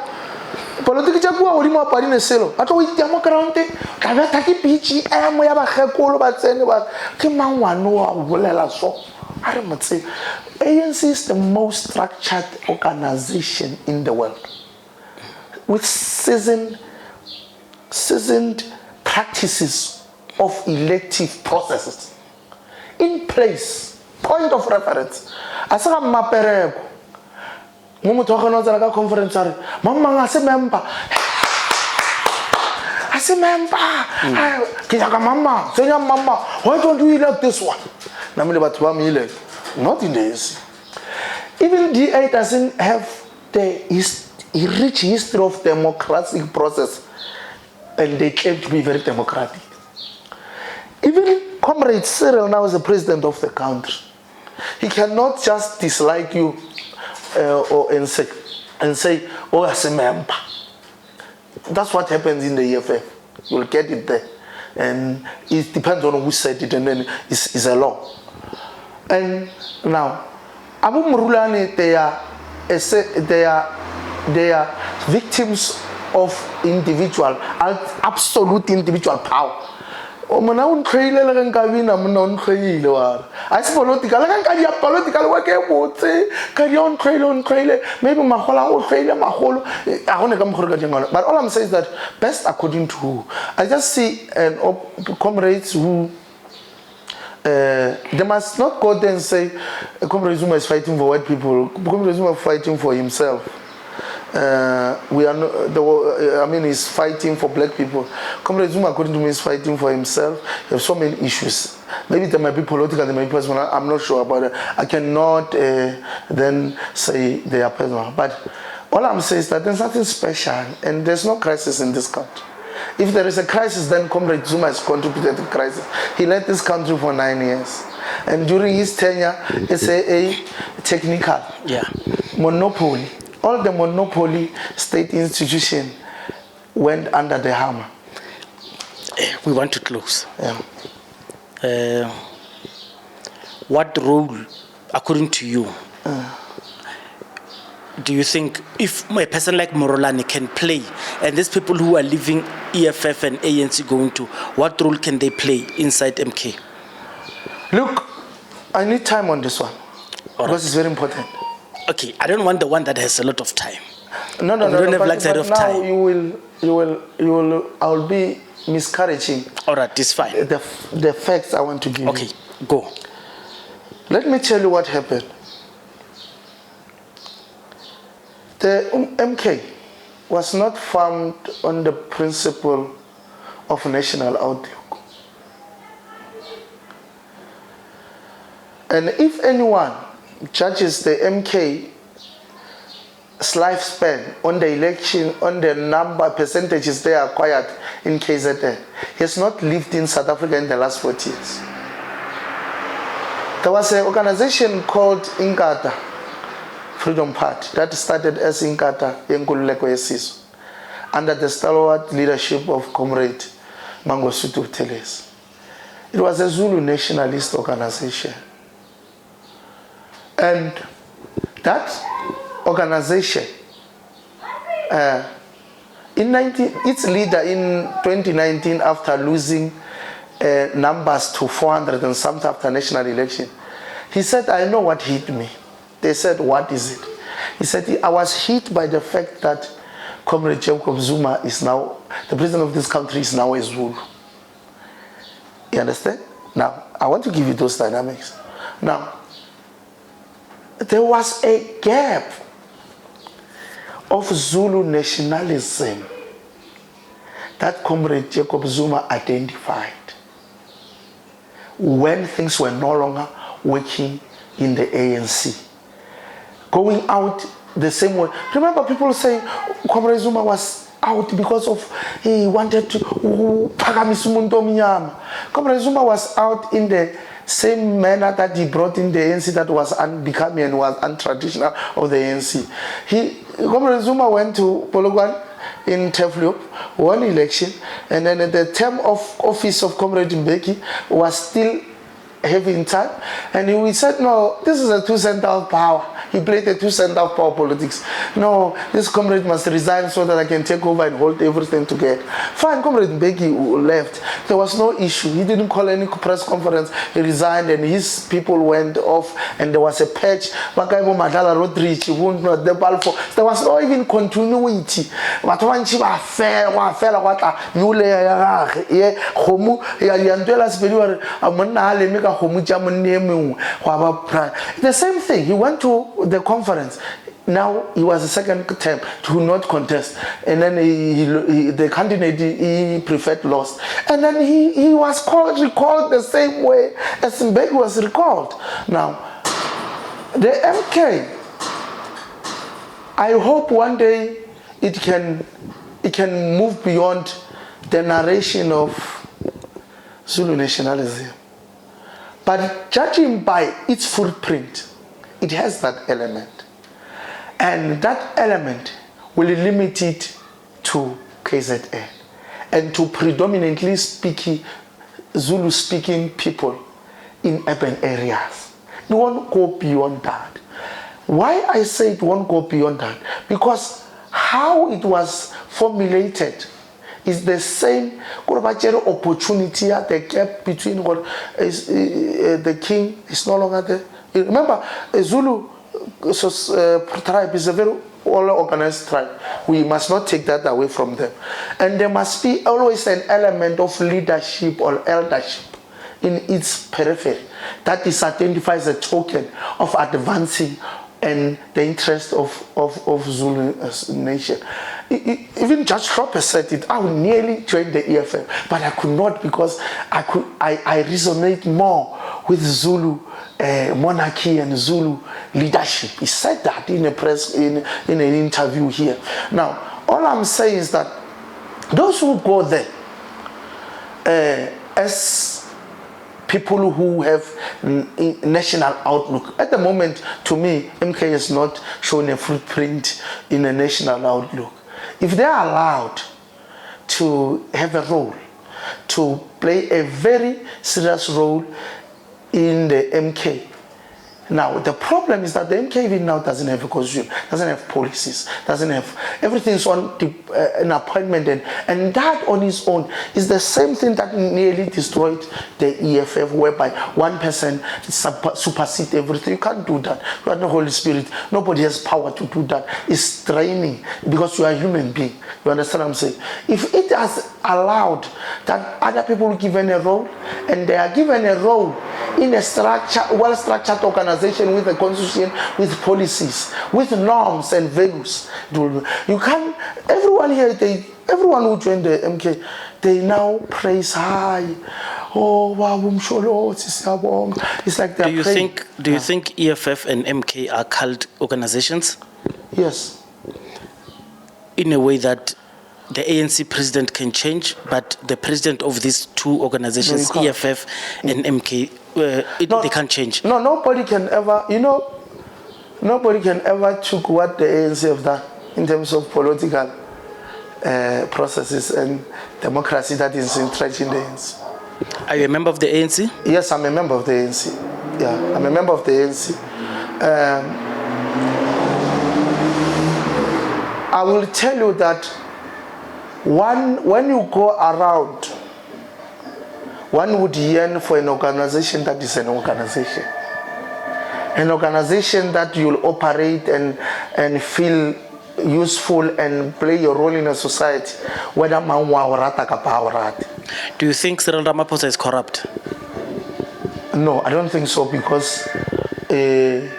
Politics jaguwa ulimo pari neselo. Ato witiamo karante. Kabe taki BGM ya ba khekolo ba tsene ba ke mangwano wa bolela so. Are motse. ANC is the most structured organization in the world, with seasoned practices of elective processes in place. Point of reference. Asaka mapereko. Mumu to khona tsala ka conference are mama ngase member. Ase member. Ke ya ka mama, senya mama. Why don't we elect this one? Namile batho ba mi elect. Not in the ANC. Even DA doesn't have the rich history of democratic process, and they claim to be very democratic. Even Comrade Cyril now is the president of the country. He cannot just dislike you and say, oh, as a member. That's what happens in the EFF. You'll get it there. and it depends on who said it, and then it's a law. And now, Abu Murulani, they are victims of absolute individual power. I say political work maybe but all I'm saying is that best according to who. I just see comrades who they must not go there and say Comrade Zuma is fighting for white people. Comrade Zuma is fighting for himself. We are not, he's fighting for black people. Comrade Zuma, according to me, is fighting for himself. There are so many issues. Maybe they might be political, they might be personal. I'm not sure about it. I cannot then say they are personal. But all I'm saying is that there's nothing special, and there's no crisis in this country. If there is a crisis, then Comrade Zuma has contributed to the crisis. He led this country for 9 years. And during his tenure, it's a technical monopoly. All the monopoly state institution went under the hammer. We want to close. Yeah. What role, according to you, do you think if a person like Morolani can play, and these people who are leaving EFF and ANC going to, what role can they play inside MK? Look, I need time on this one because it's very important. Okay, I don't want the one that has a lot of time. No. We don't have luxury of time. I'll be miscarrying. All right, it's fine. The facts I want to give you. Okay, go. Let me tell you what happened. The MK was not formed on the principle of national outlook. And if anyone judges the MK's lifespan on the election, on the number percentages they acquired in KZN, he has not lived in South Africa in the last 40 years. There was an organization called Inkatha Freedom Party that started as Inkatha Yenkululeko Yesizwe under the stalwart leadership of Comrade Mangosuthu Buthelezi. It was a Zulu nationalist organization. And that organization, its leader in 2019, after losing numbers to 400 and something after national election, he said, I know what hit me. They said, what is it? He said, I was hit by the fact that Comrade Jacob Zuma is now, the president of this country is now a Zulu. You understand? Now, I want to give you those dynamics. Now, there was a gap of Zulu nationalism that Comrade Jacob Zuma identified when things were no longer working in the ANC. Going out the same way. Remember, people say Comrade Zuma was out because of he wanted to Comrade Zuma was out in the same manner that he brought in the ANC that was unbecoming and was untraditional of the ANC. Comrade Zuma went to Polokwane in Tefliop, won election, and then the term of office of Comrade Mbeki was still having time, and he said, no, this is a two-center of power. He played a two-center of power politics. No, this comrade must resign so that I can take over and hold everything together. Fine, Comrade Mbeki left. There was no issue. He didn't call any press conference. He resigned, and his people went off, and there was a patch. There was no even continuity. The same thing, he went to the conference. Now he was the second term to not contest, and then the candidate he preferred lost, and then he was recalled the same way as Mbeki was recalled. Now the MK, I hope one day it can move beyond the narration of Zulu nationalism. But judging by its footprint, it has that element. And that element will limit it to KZN. and to predominantly Zulu-speaking people in urban areas. It won't go beyond that. Why I say it won't go beyond that? Because how it was formulated is the same opportunity at the gap between what is the king is no longer there. Remember, a Zulu tribe is a very well-organized tribe. We must not take that away from them. And there must be always an element of leadership or eldership in its periphery that is identified as a token of advancing and the interest of Zulu nation. Even Judge Cropper said it. I would nearly join the EFF, but I could not because I resonate more with Zulu monarchy and Zulu leadership. He said that in a press in an interview here. Now, all I'm saying is that those who go there as people who have national outlook. At the moment, to me, MK has not shown a footprint in a national outlook. If they are allowed to have a role, to play a very serious role in the MK. Now, the problem is that the MK even now doesn't have a constitution, doesn't have policies, doesn't have, everything's on an appointment, and that on its own is the same thing that nearly destroyed the EFF, whereby one person supersedes everything. You can't do that. You are the Holy Spirit. Nobody has power to do that. It's draining because you are a human being. You understand what I'm saying? If it has allowed that other people given a role, and they are given a role in a well-structured organization with a constitution, with policies, with norms and values. You can't, everyone here, everyone who joined the MK, they now praise high. Oh, wow, it's like they're praying. Do you think EFF and MK are cult organizations? Yes. In a way that the ANC president can change, but the president of these two organizations, EFF and MK, they can't change. No, nobody can ever, nobody can ever took what the ANC have done in terms of political processes and democracy that is entrenched in the ANC. Are you a member of the ANC? Yes, I'm a member of the ANC. Yeah, I'm a member of the ANC. I will tell you that when you go around, one would yearn for an organization that is an organization. An organization that you'll operate and feel useful and play your role in a society. Do you think Cyril Ramaphosa is corrupt? No, I don't think so, because there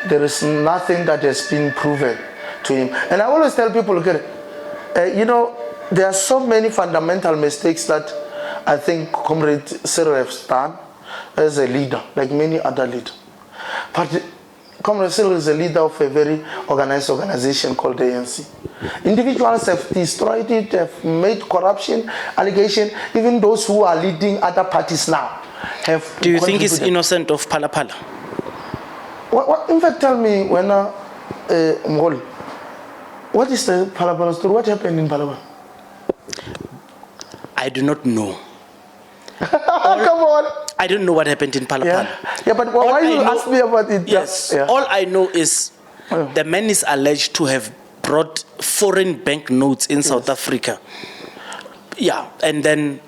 is nothing that has been proven to him. And I always tell people, look, there are so many fundamental mistakes that I think Comrade Cyril has done as a leader, like many other leaders. But Comrade Cyril is a leader of a very organized organization called the ANC. Individuals have destroyed it, have made corruption allegation. Even those who are leading other parties now have. Do you think he's innocent of Phala Phala? In fact, tell me, when Mgoli, what is the Phala Phala story? What happened in Phala Phala? I do not know. Come on. I don't know what happened in Phala Phala. Yeah, but why you ask me about it? Yes. Yeah. All I know is the man is alleged to have brought foreign bank notes in South Africa. Yeah, and then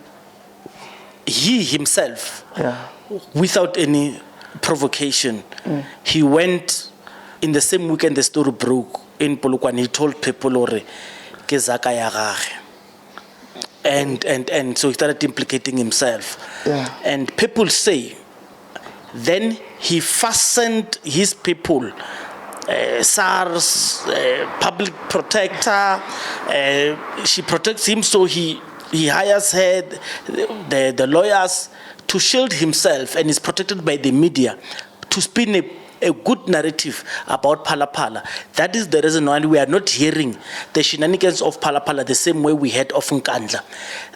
he himself, without any provocation, he went in the same weekend the story broke in Polokwane. He told people, and so he started implicating himself. Yeah. And people say, then he fastened his people, SARS, public protector, she protects him, so he hires her, the lawyers, to shield himself, and is protected by the media to spin a good narrative about Phala Phala. That is the reason why we are not hearing the shenanigans of Phala Phala the same way we had of Nkandla.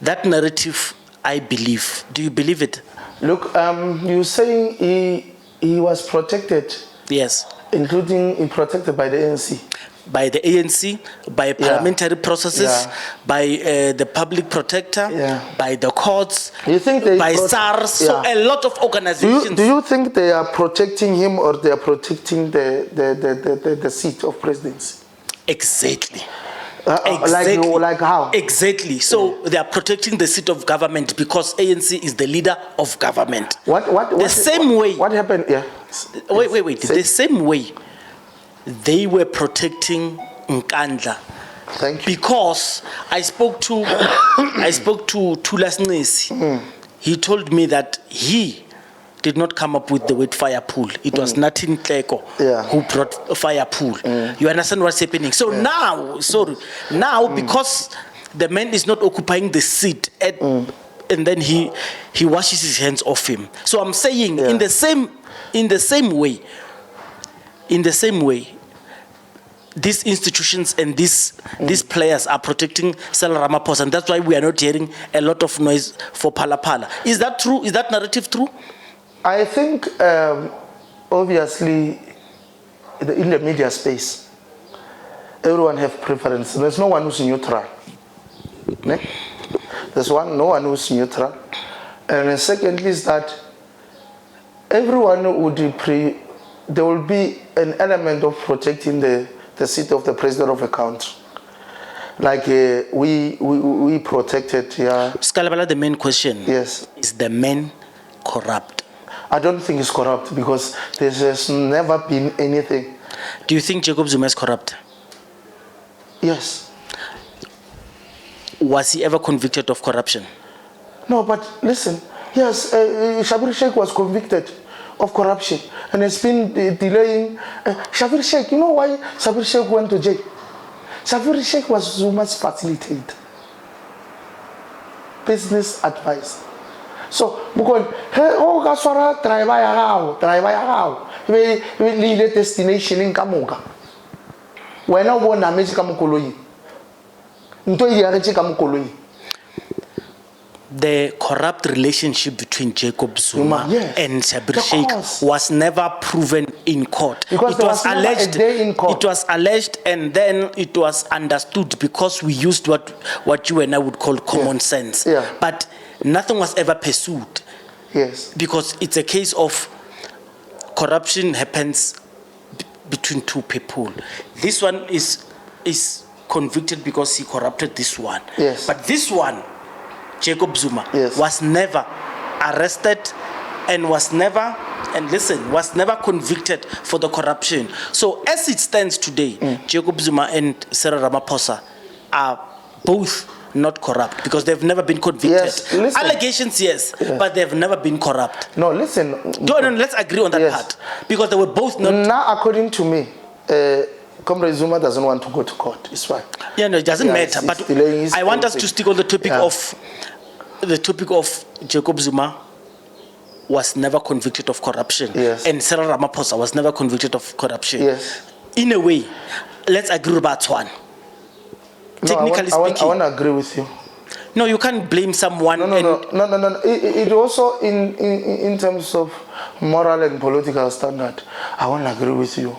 That narrative, I believe. Do you believe it? Look, you're saying he was protected. Yes. Including protected by the ANC. by the ANC, by parliamentary processes, by the public protector, by the courts, You think by SARS, so a lot of organizations. Do you think they are protecting him or they are protecting the seat of presidency? Exactly. Like how? Exactly. So they are protecting the seat of government because ANC is the leader of government. The same way. What happened? Yeah. Wait. The same way they were protecting Nkandla. Thank you. Because I spoke to Tulas Nesi. He told me that he did not come up with the word fire pool. It was Natin Kleko who brought fire pool. You understand what's happening? So now, because the man is not occupying the seat and then he washes his hands off him. So I'm saying in the same way, these institutions and these players are protecting Cyril Ramaphosa, and that's why we are not hearing a lot of noise for Phala Phala. Is that true? Is that narrative true? I think, obviously, in the media space, everyone has preference. There's no one who's neutral. There's no one who's neutral. And secondly is that everyone would there will be an element of protecting the seat of the president of a country. Like we protected. Scalabala, the main question is the man corrupt? I don't think it's corrupt because there has never been anything. Do you think Jacob Zuma is corrupt? Yes. Was he ever convicted of corruption? No, but listen, yes, Shabir Sheikh was convicted of corruption and it's been delaying. Shabir Sheikh, you know why Shabir Sheikh went to jail? Shabir Sheikh was Zuma's facilitator, business advisor. So, because oh, kaswara driver ya we destination in Kamuka. When I won a magic Kamukoloi, the corrupt relationship between Jacob Zuma and Shabir Sheikh was never proven in court. Because it was alleged. It was alleged, and then it was understood because we used what you and I would call common sense. But nothing was ever pursued. Yes. Because it's a case of corruption happens between two people. This one is convicted because he corrupted this one. Yes. But this one, Jacob Zuma, was never arrested and was never convicted for the corruption. So as it stands today, Jacob Zuma and Cyril Ramaphosa are both not corrupt because they've never been convicted. Yes, listen. Allegations, but they've never been corrupt. No, listen. Let's agree on that part because they were both not. Now, according to me, Comrade Zuma doesn't want to go to court. It's fine. Yeah, no, it doesn't matter. But I want us to stick on the topic of Jacob Zuma was never convicted of corruption, and Cyril Ramaphosa was never convicted of corruption. Yes. In a way, let's agree about one. Technically speaking, I want to agree with you. No, you can't blame someone. No. It also in terms of moral and political standard, I want to agree with you.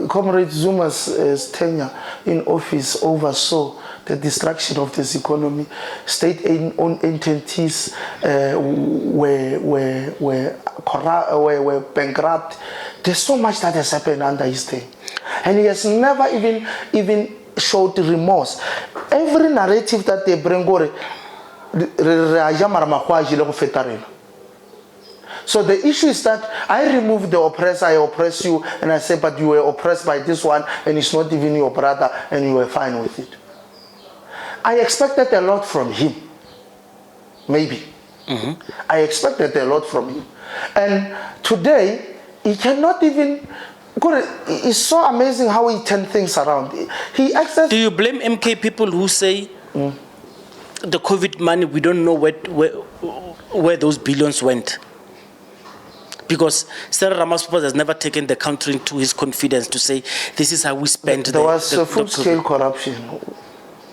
Comrade Zuma's tenure in office oversaw the destruction of this economy. State-owned entities were bankrupt. There's so much that has happened under his term, and he has never even showed remorse. Every narrative that they bring, so the issue is that I remove the oppressor, I oppress you, and I say, but you were oppressed by this one, and it's not even your brother, and you were fine with it. I expected a lot from him. Maybe. I expected a lot from him. And today, he cannot even... It's so amazing how he turned things around. Do you blame MK people who say the COVID money, we don't know where those billions went? Because Cyril Ramaphosa has never taken the country into his confidence to say, this is how we spent There was full-scale corruption.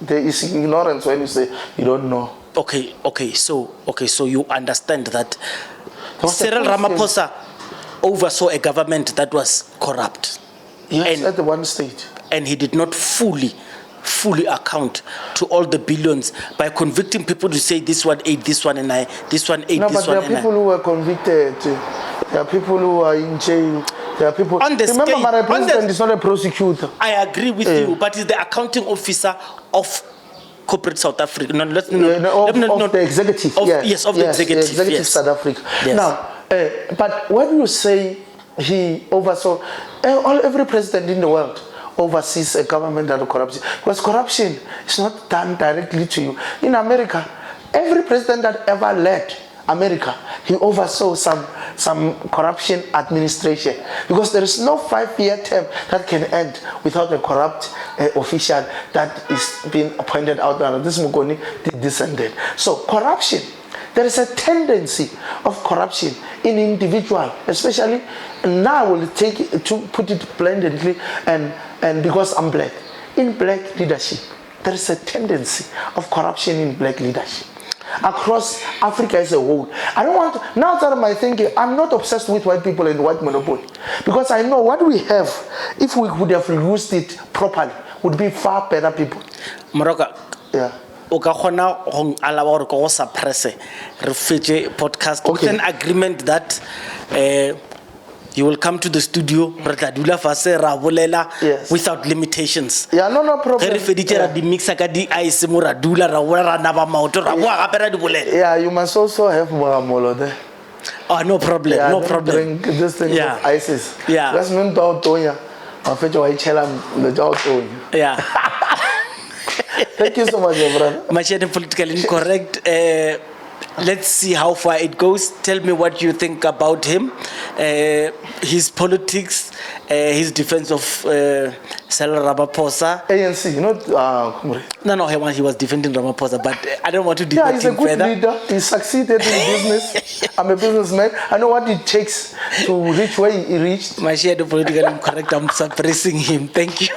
There is ignorance when you say you don't know. Okay, so you understand that Cyril Ramaphosa oversaw a government that was corrupt. Yes, And- at the one stage. And he did not fully account to all the billions by convicting people to say this one ate this one and this one ate No, this but there one are and people who were convicted. There are people who are in jail. There are people. On the Remember, scale- my on the- president is not a prosecutor. I agree with you, but he's the accounting officer of corporate South Africa. No, let's not, Of the executive. Yes, of the executive. executive yes. South Africa. Yes. Now, but when you say he oversaw, every president in the world oversees a government that corrupts, because corruption is not done directly to you. In America, every president that ever led America, he oversaw some corruption administration, because there is no 5-year term that can end without a corrupt official that is being appointed out. This Mugoni did this and that. So corruption, there is a tendency of corruption in individual, especially now. We'll take it, to put it blandly, and because I'm black, in black leadership, there is a tendency of corruption in black leadership across Africa as a whole. I don't want to, now that I'm thinking, I'm not obsessed with white people and white monopoly, because I know what we have, if we would have used it properly, would be far better people. Moroka, Yeah. o ka kgona go allow gore go suppress re fetse podcast with an agreement that you will come to the studio re tla dula fase ra bolela Yes. without limitations. Yeah, no ge problem. re feditse ra di mixa ka di ice mo ra dula ra bola ra naba maoto ra boa gape ra di bolela. Yeah, you must also have Moramolo there. Oh, no problem, Yeah, no don't problem. drink this thing Yeah. of ISIS. Yeah. That's meant to Tonya. I fetch a white chelam the jaw Tonya. Yeah. Thank you so much, my brother. Machete politically incorrect. Let's see how far it goes. Tell me what you think about him, his politics, his defense of Cyril Ramaphosa. ANC, not Kumre. No, he was defending Ramaphosa, but I don't want to Yeah, debate he's a him good further. leader. He succeeded in business. I'm a businessman. I know what it takes to reach where he reached. Machete politically incorrect. I'm suppressing him. Thank you.